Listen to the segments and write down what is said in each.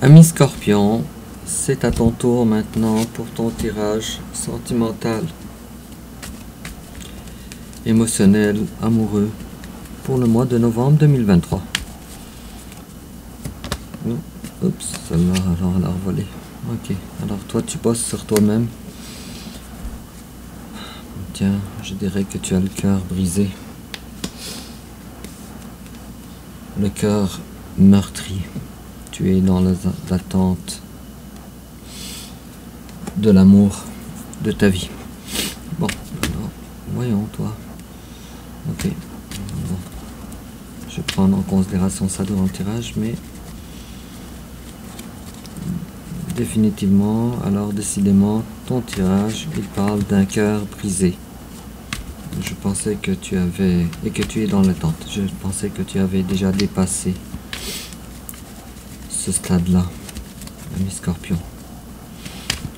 Ami Scorpion, c'est à ton tour maintenant pour ton tirage sentimental, émotionnel, amoureux pour le mois de novembre 2023. Oups, celle-là, alors elle a revolé. Ok, alors toi tu bosses sur toi-même. Tiens, je dirais que tu as le cœur brisé. Le cœur meurtri. Tu es dans l'attente de l'amour de ta vie. Bon, alors, voyons toi. Ok. Bon. Je vais prendre en considération ça durant le tirage, mais définitivement, alors décidément, ton tirage, il parle d'un cœur brisé. Je pensais que tu avais, et que tu es dans l'attente, je pensais que tu avais déjà dépassé ce stade-là, ami Scorpion.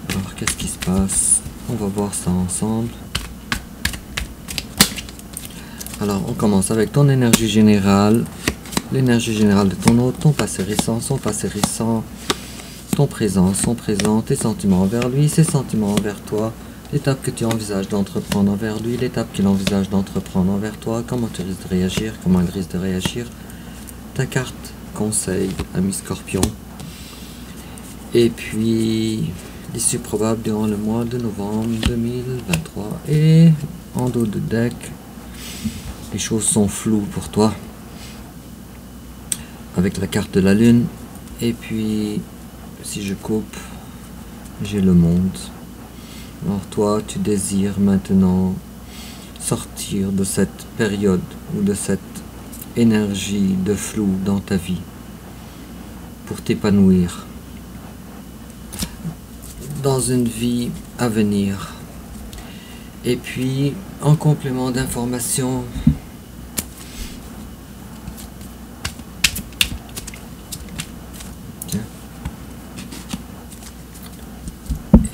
Alors, qu'est-ce qui se passe? On va voir ça ensemble. Alors, on commence avec ton énergie générale, l'énergie générale de ton hôte, ton passé récent, son passé récent, ton présent, son présent, tes sentiments envers lui, ses sentiments envers toi, l'étape que tu envisages d'entreprendre envers lui, l'étape qu'il envisage d'entreprendre envers toi, comment tu risques de réagir, comment il risque de réagir, ta carte conseil, ami Scorpion, et puis l'issue probable durant le mois de novembre 2023, et en dos de deck, les choses sont floues pour toi, avec la carte de la lune, et puis si je coupe, j'ai le monde. Alors toi, tu désires maintenant sortir de cette période ou de cette énergie de flou dans ta vie pour t'épanouir dans une vie à venir. Et puis, en complément d'information,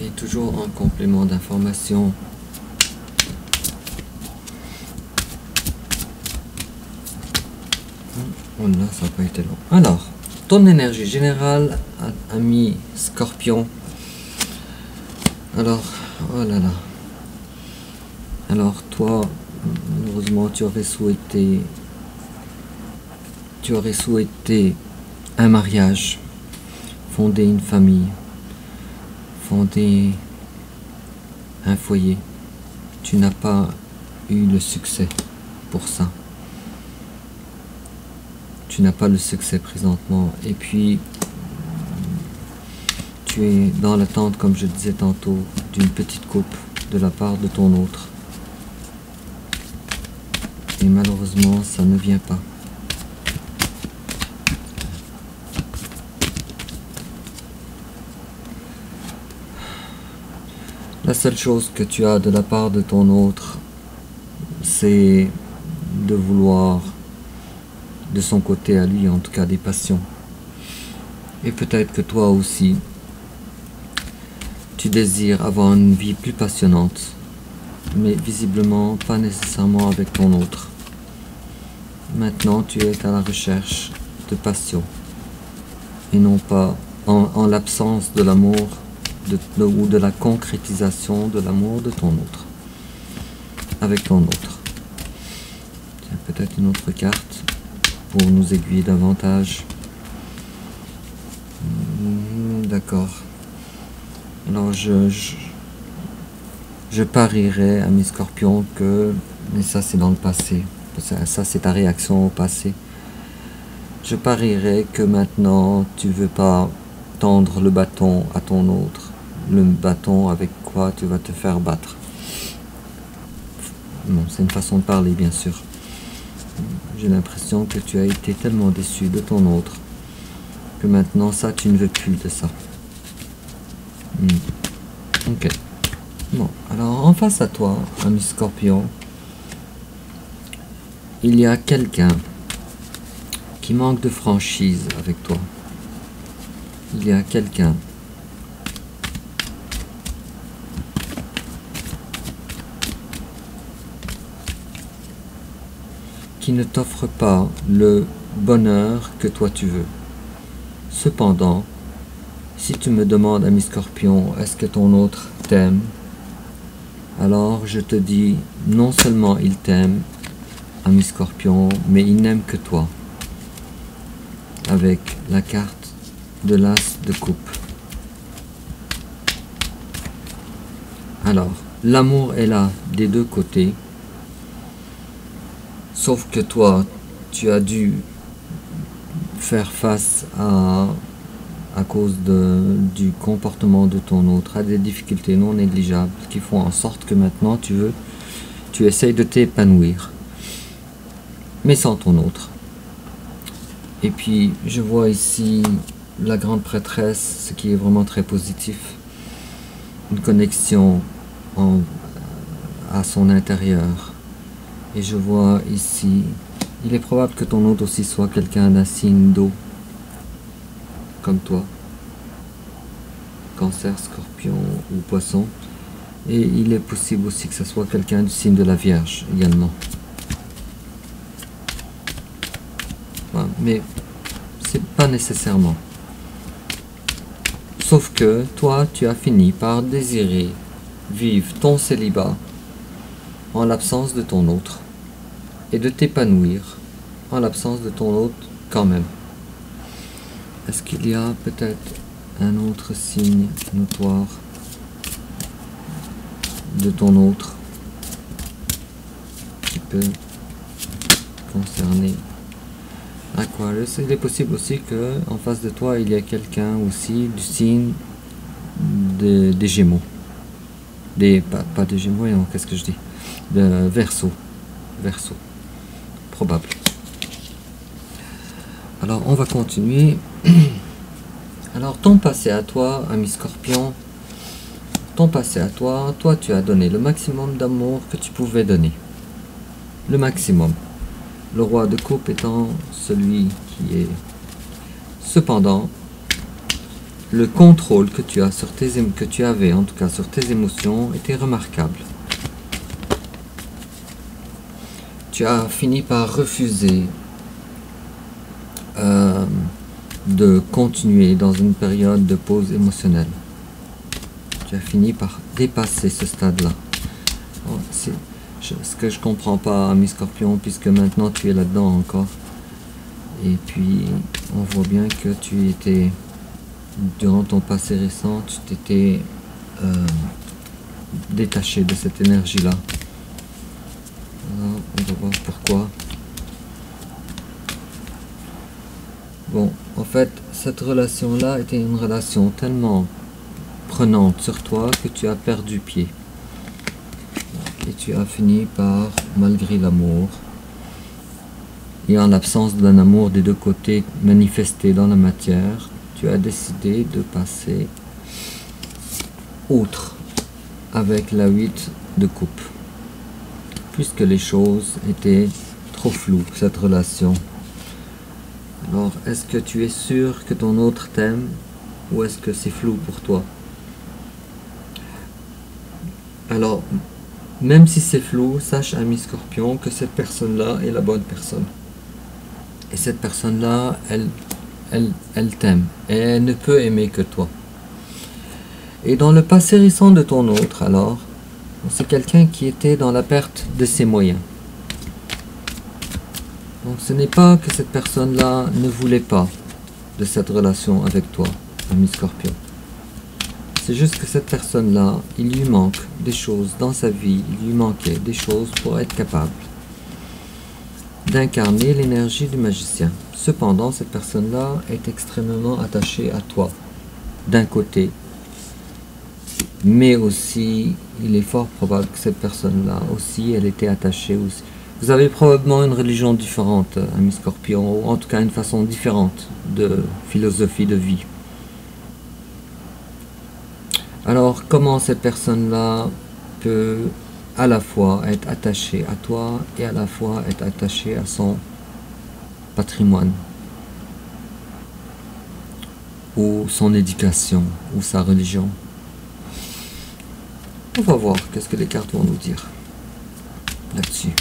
et toujours en complément d'information, oh là, ça n'a pas été long. Alors, ton énergie générale, ami Scorpion. Alors, oh là là. Alors, toi, malheureusement, tu aurais souhaité un mariage, fonder une famille, fonder un foyer. Tu n'as pas eu le succès pour ça. Tu n'as pas le succès présentement. Et puis, tu es dans l'attente, comme je disais tantôt, d'une petite coupe de la part de ton autre. Et malheureusement, ça ne vient pas. La seule chose que tu as de la part de ton autre, c'est de vouloir, de son côté à lui, en tout cas, des passions. Et peut-être que toi aussi, tu désires avoir une vie plus passionnante, mais visiblement pas nécessairement avec ton autre. Maintenant, tu es à la recherche de passion, et non pas en l'absence de l'amour ou de la concrétisation de l'amour de ton autre, avec ton autre. Tiens, peut-être une autre carte pour nous aiguiller davantage. D'accord. Alors je parierais, ami Scorpion, que, mais ça c'est dans le passé, ça c'est ta réaction au passé, je parierais que maintenant tu veux pas tendre le bâton à ton autre, le bâton avec quoi tu vas te faire battre. Bon, c'est une façon de parler bien sûr. J'ai l'impression que tu as été tellement déçu de ton autre que maintenant ça tu ne veux plus de ça. Ok. Bon, alors en face à toi, ami Scorpion, il y a quelqu'un qui manque de franchise avec toi. Il y a quelqu'un qui ne t'offre pas le bonheur que toi tu veux. Cependant, Si tu me demandes, ami Scorpion, est-ce que ton autre t'aime? Alors je te dis, non seulement il t'aime, ami Scorpion, mais il n'aime que toi. Avec la carte de l'As de coupe. Alors, l'amour est là des deux côtés. Sauf que toi, tu as dû faire face à cause du comportement de ton autre, à des difficultés non négligeables qui font en sorte que maintenant tu essayes de t'épanouir, mais sans ton autre. Et puis je vois ici la grande prêtresse, ce qui est vraiment très positif, une connexion à son intérieur. Et je vois ici, il est probable que ton autre aussi soit quelqu'un d'un signe d'eau, comme toi, Cancer, Scorpion ou Poisson, et il est possible aussi que ce soit quelqu'un du signe de la Vierge également. Voilà, mais c'est pas nécessairement. Sauf que toi, tu as fini par désirer vivre ton célibat en l'absence de ton autre et de t'épanouir en l'absence de ton autre quand même. Est-ce qu'il y a peut-être un autre signe notoire de ton autre qui peut concerner Aquarius? Il est possible aussi que en face de toi il y a quelqu'un aussi du signe des Gémeaux, pas des Gémeaux, qu'est-ce que je dis, de Verseau, probable. Alors on va continuer. Alors ton passé à toi, ami Scorpion, ton passé à toi, tu as donné le maximum d'amour que tu pouvais donner, le maximum. Le roi de coupe étant celui qui est... Cependant, le contrôle que tu as sur que tu avais en tout cas sur tes émotions était remarquable. Tu as fini par refuser de continuer dans une période de pause émotionnelle. Tu as fini par dépasser ce stade-là. Ce que je comprends pas, ami Scorpion, puisque maintenant tu es là-dedans encore. Et puis, on voit bien que tu étais, durant ton passé récent, tu t'étais détaché de cette énergie-là. Alors, on va voir pourquoi. Bon, en fait, cette relation-là était une relation tellement prenante sur toi que tu as perdu pied. Et tu as fini par, malgré l'amour, et en l'absence d'un amour des deux côtés manifesté dans la matière, tu as décidé de passer outre avec la 8 de coupe, puisque les choses étaient trop floues, cette relation. Alors, est-ce que tu es sûr que ton autre t'aime, ou est-ce que c'est flou pour toi? Alors, même si c'est flou, sache, ami Scorpion, que cette personne-là est la bonne personne. Et cette personne-là, elle t'aime. Et elle ne peut aimer que toi. Et dans le passé récent de ton autre, alors, c'est quelqu'un qui était dans la perte de ses moyens. Donc ce n'est pas que cette personne-là ne voulait pas de cette relation avec toi, ami Scorpion. C'est juste que cette personne-là, il lui manque des choses dans sa vie, il lui manquait des choses pour être capable d'incarner l'énergie du magicien. Cependant, cette personne-là est extrêmement attachée à toi, d'un côté, mais aussi, il est fort probable que cette personne-là aussi, elle était attachée aussi. Vous avez probablement une religion différente, ami Scorpion, ou en tout cas une façon différente de philosophie de vie. Alors, comment cette personne-là peut à la fois être attachée à toi et à la fois être attachée à son patrimoine, ou son éducation, ou sa religion? On va voir qu'est-ce que les cartes vont nous dire là-dessus.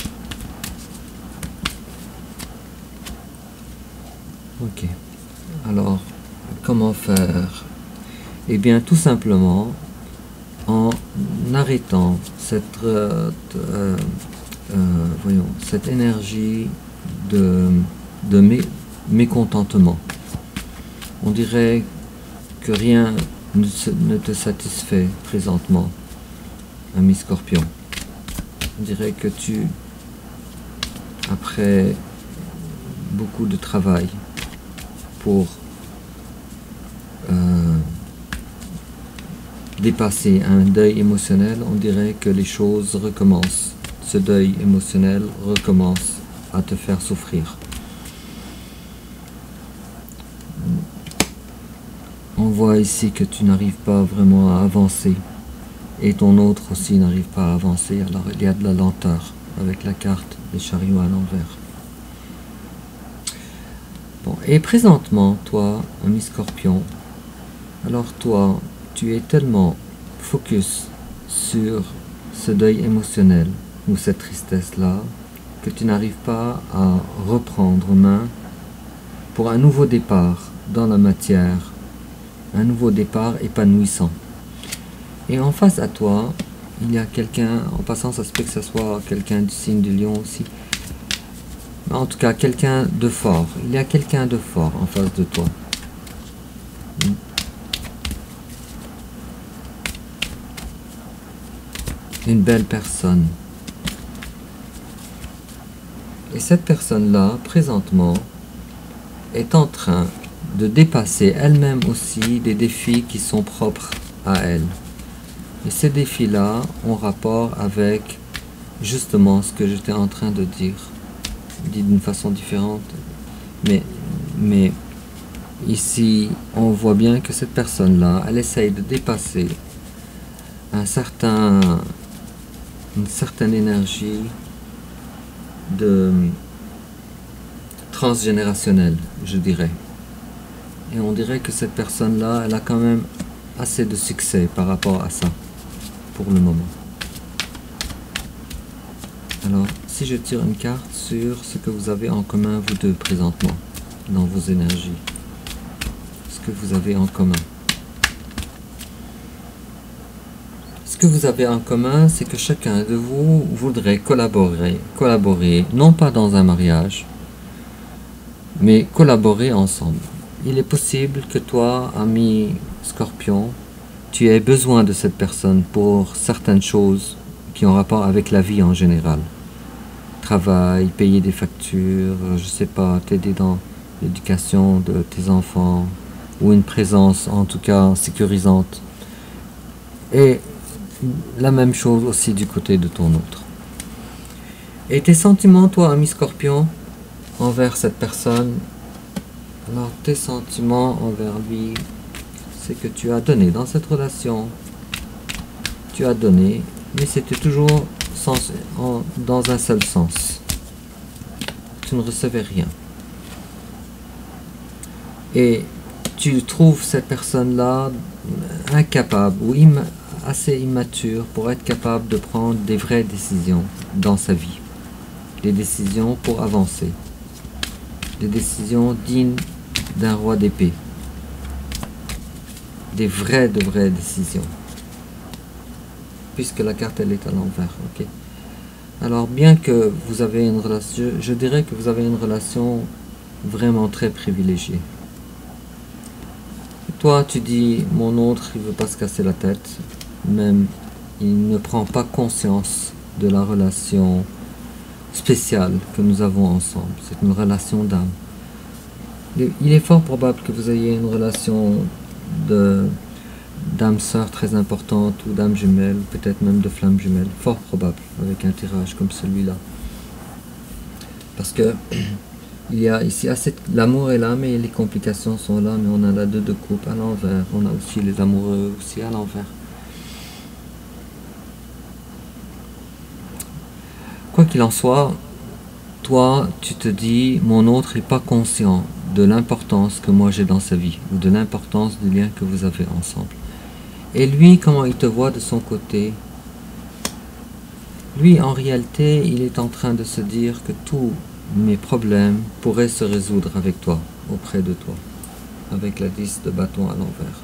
Ok. Alors, comment faire? Eh bien, tout simplement, en arrêtant cette énergie de mécontentement. On dirait que rien ne te satisfait présentement, ami Scorpion. On dirait que après beaucoup de travail pour dépasser un deuil émotionnel, on dirait que les choses recommencent. Ce deuil émotionnel recommence à te faire souffrir. On voit ici que tu n'arrives pas vraiment à avancer. Et ton autre aussi n'arrive pas à avancer. Alors il y a de la lenteur avec la carte des chariots à l'envers. Bon, et présentement, toi, ami Scorpion, alors toi, tu es tellement focus sur ce deuil émotionnel ou cette tristesse-là que tu n'arrives pas à reprendre main pour un nouveau départ dans la matière, un nouveau départ épanouissant. Et en face à toi, il y a quelqu'un, en passant ça se peut que ce soit quelqu'un du signe du lion aussi, mais en tout cas quelqu'un de fort, il y a quelqu'un de fort en face de toi. Une belle personne. Et cette personne-là, présentement, est en train de dépasser elle-même aussi des défis qui sont propres à elle. Et ces défis-là ont rapport avec justement ce que j'étais en train de dire, dit d'une façon différente. Mais ici, on voit bien que cette personne-là, elle essaye de dépasser une certaine énergie de transgénérationnelle, je dirais. Et on dirait que cette personne-là, elle a quand même assez de succès par rapport à ça, pour le moment. Alors, si je tire une carte sur ce que vous avez en commun, vous deux, présentement, dans vos énergies, ce que vous avez en commun. Ce que vous avez en commun, c'est que chacun de vous voudrait collaborer, non pas dans un mariage, mais collaborer ensemble. Il est possible que toi, ami Scorpion, tu aies besoin de cette personne pour certaines choses qui ont rapport avec la vie en général. Travail, payer des factures, je sais pas, t'aider dans l'éducation de tes enfants, ou une présence en tout cas sécurisante. Et la même chose aussi du côté de ton autre. Et tes sentiments, toi, ami Scorpion, envers cette personne, alors tes sentiments envers lui, c'est que tu as donné dans cette relation, tu as donné, mais c'était toujours dans un seul sens. Tu ne recevais rien. Et tu trouves cette personne-là incapable ou assez immature pour être capable de prendre des vraies décisions dans sa vie. Des décisions pour avancer. Des décisions dignes d'un roi d'épée. De vraies décisions. Puisque la carte elle est à l'envers. Ok. Alors bien que vous avez une relation, je dirais que vous avez une relation vraiment très privilégiée. Toi tu dis mon autre il veut pas se casser la tête. Même il ne prend pas conscience de la relation spéciale que nous avons ensemble. C'est une relation d'âme. Il est fort probable que vous ayez une relation d'âme sœur très importante ou d'âme jumelle, ou peut-être même de flamme jumelle. Fort probable avec un tirage comme celui-là. Parce que il y a ici l'amour est là, mais les complications sont là, mais on a la 2 de coupe à l'envers. On a aussi les amoureux aussi à l'envers. Quoi qu'il en soit, toi, tu te dis, mon autre n'est pas conscient de l'importance que moi j'ai dans sa vie, ou de l'importance du lien que vous avez ensemble. Et lui, comment il te voit de son côté? Lui, en réalité, il est en train de se dire que tous mes problèmes pourraient se résoudre avec toi, auprès de toi, avec la 10 de bâton à l'envers.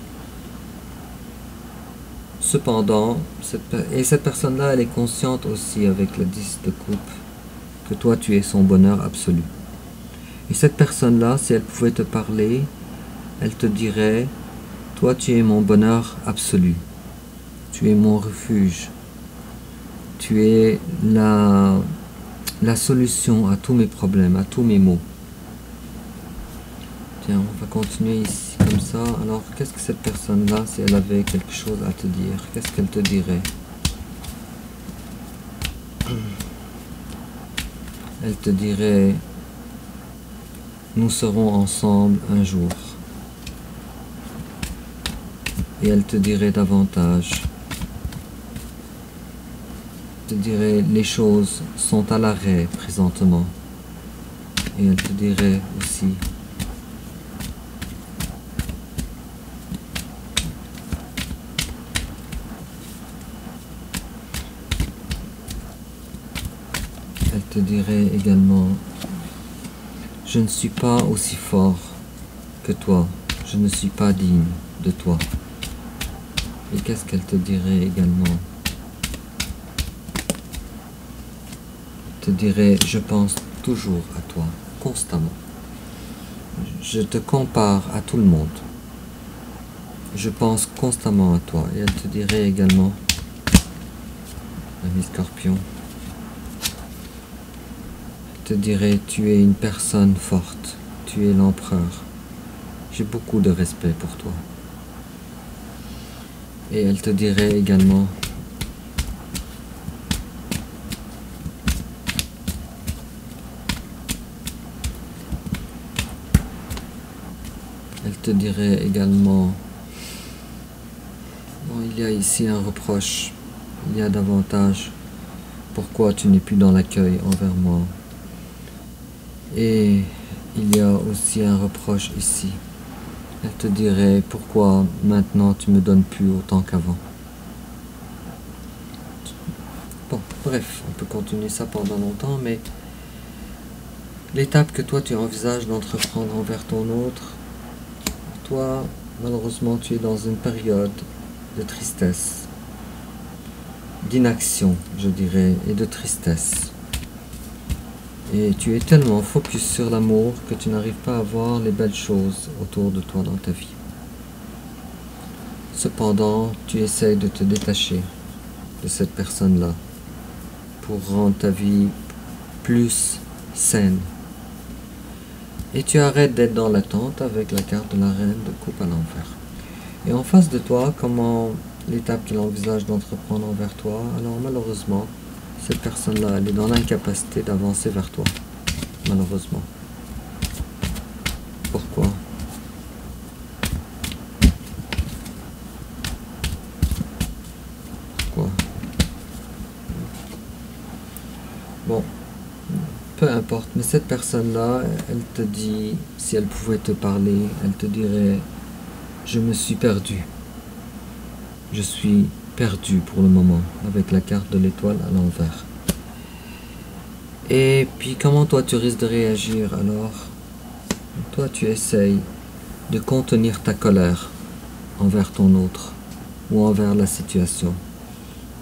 Cependant, cette personne-là, elle est consciente aussi avec le 10 de coupe que toi, tu es son bonheur absolu. Et cette personne-là, si elle pouvait te parler, elle te dirait, toi, tu es mon bonheur absolu. Tu es mon refuge. Tu es la solution à tous mes problèmes, à tous mes maux. Tiens, on va continuer ici comme ça. Alors, qu'est-ce que cette personne-là, si elle avait quelque chose à te dire, qu'est-ce qu'elle te dirait? Elle te dirait, nous serons ensemble un jour. Et elle te dirait davantage. Elle te dirait, les choses sont à l'arrêt présentement. Et elle te dirait aussi, elle te dirait également, je ne suis pas aussi fort que toi, je ne suis pas digne de toi. Et qu'est-ce qu'elle te dirait également? Elle te dirait, je pense toujours à toi, constamment. Je te compare à tout le monde. Je pense constamment à toi. Et elle te dirait également, ami Scorpion, elle te dirait, tu es une personne forte, tu es l'empereur. J'ai beaucoup de respect pour toi. Et elle te dirait également, bon, il y a ici un reproche, il y a davantage, pourquoi tu n'es plus dans l'accueil envers moi? Et il y a aussi un reproche ici. Elle te dirait, pourquoi maintenant tu me donnes plus autant qu'avant? Bon, bref, on peut continuer ça pendant longtemps, mais l'étape que toi tu envisages d'entreprendre envers ton autre, toi, malheureusement, tu es dans une période de tristesse, d'inaction, je dirais, et de tristesse. Et tu es tellement focus sur l'amour que tu n'arrives pas à voir les belles choses autour de toi dans ta vie. Cependant, tu essayes de te détacher de cette personne-là pour rendre ta vie plus saine. Et tu arrêtes d'être dans l'attente avec la carte de la reine de coupe à l'envers. Et en face de toi, comment l'étape qu'il envisage d'entreprendre envers toi, alors malheureusement, cette personne-là, elle est dans l'incapacité d'avancer vers toi. Malheureusement. Pourquoi? Pourquoi? Bon, peu importe, mais cette personne-là, elle te dit, si elle pouvait te parler, elle te dirait, je me suis perdu. Je suis perdu pour le moment, avec la carte de l'étoile à l'envers. Et puis comment toi tu risques de réagir alors? Toi tu essayes de contenir ta colère envers ton autre ou envers la situation,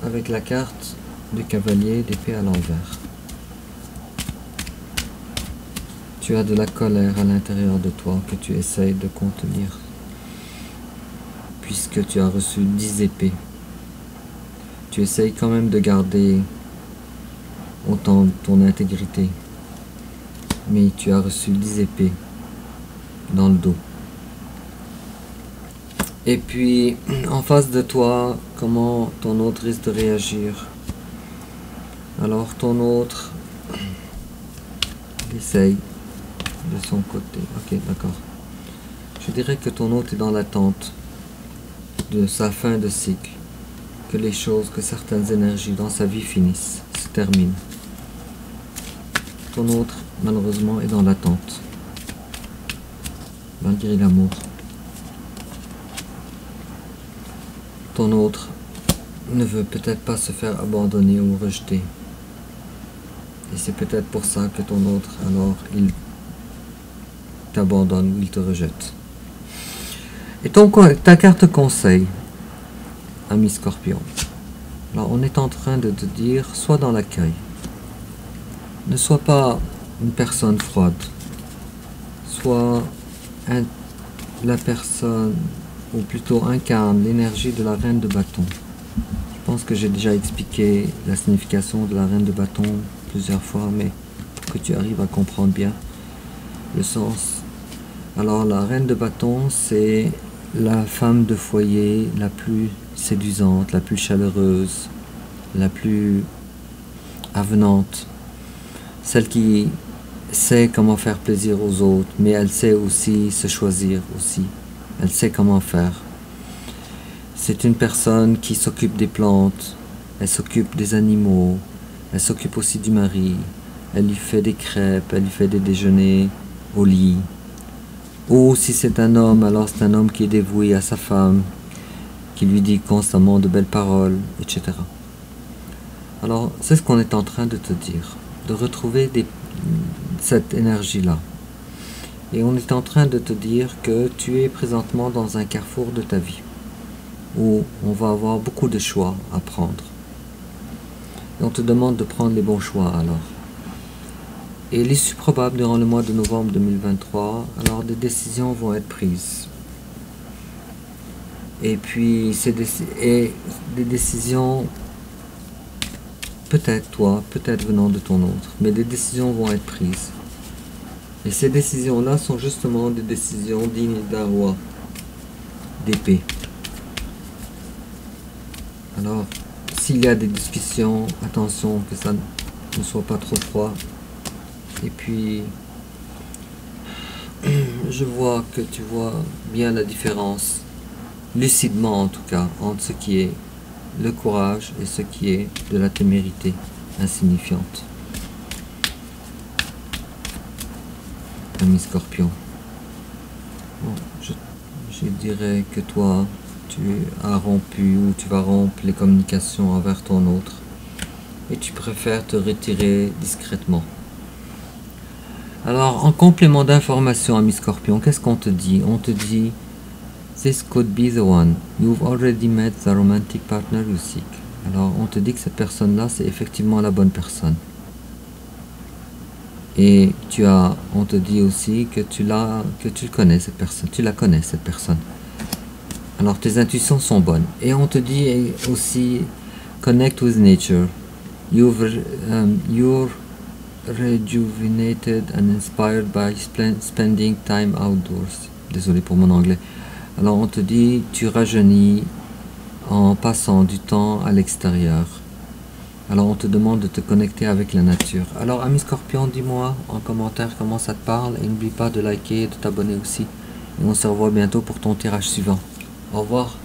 avec la carte du cavalier d'épée à l'envers. Tu as de la colère à l'intérieur de toi que tu essayes de contenir, puisque tu as reçu 10 épées. Tu essayes quand même de garder autant ton intégrité, mais tu as reçu 10 épées dans le dos. Et puis, en face de toi, comment ton autre risque de réagir? Alors ton autre, il essaye de son côté. Ok, d'accord. Je dirais que ton autre est dans l'attente de sa fin de cycle, que les choses, que certaines énergies dans sa vie finissent, se terminent. Ton autre, malheureusement, est dans l'attente, malgré l'amour. Ton autre ne veut peut-être pas se faire abandonner ou rejeter. Et c'est peut-être pour ça que ton autre, alors, il t'abandonne ou il te rejette. Et ta carte conseil. ami Scorpion. Alors on est en train de te dire, sois dans l'accueil. Ne sois pas une personne froide. Sois la personne, ou plutôt incarne l'énergie de la reine de bâton. Je pense que j'ai déjà expliqué la signification de la reine de bâton plusieurs fois, mais pour que tu arrives à comprendre bien le sens. Alors la reine de bâton, c'est la femme de foyer la plus séduisante, la plus chaleureuse, la plus avenante, celle qui sait comment faire plaisir aux autres, mais elle sait aussi se choisir aussi. Elle sait comment faire. C'est une personne qui s'occupe des plantes, elle s'occupe des animaux, elle s'occupe aussi du mari, elle lui fait des crêpes, elle lui fait des déjeuners au lit. Ou si c'est un homme, alors c'est un homme qui est dévoué à sa femme, qui lui dit constamment de belles paroles, etc. Alors c'est ce qu'on est en train de te dire, de retrouver cette énergie-là. Et on est en train de te dire que tu es présentement dans un carrefour de ta vie, où on va avoir beaucoup de choix à prendre. Et on te demande de prendre les bons choix alors. Et l'issue probable durant le mois de novembre 2023, alors des décisions vont être prises. Et puis des décisions, peut-être toi, peut-être venant de ton autre, mais des décisions vont être prises. Et ces décisions-là sont justement des décisions dignes d'un roi d'épée. Alors, s'il y a des discussions, attention que ça ne soit pas trop froid. Et puis, je vois que tu vois bien la différence, lucidement en tout cas, entre ce qui est le courage et ce qui est de la témérité insignifiante. Ami Scorpion. Bon, je dirais que toi, tu as rompu ou tu vas rompre les communications envers ton autre et tu préfères te retirer discrètement. Alors, en complément d'information, ami Scorpion, qu'est-ce qu'on te dit? On te dit, this could be the one. You've already met the romantic partner you seek. Alors, on te dit que cette personne-là, c'est effectivement la bonne personne. Et on te dit aussi que tu connais cette personne, tu la connais cette personne. Alors tes intuitions sont bonnes. Et on te dit aussi, connect with nature. You're rejuvenated and inspired by spending time outdoors. Désolé pour mon anglais. Alors on te dit, tu rajeunis en passant du temps à l'extérieur. Alors on te demande de te connecter avec la nature. Alors ami Scorpion, dis-moi en commentaire comment ça te parle et n'oublie pas de liker et de t'abonner aussi. Et on se revoit bientôt pour ton tirage suivant. Au revoir.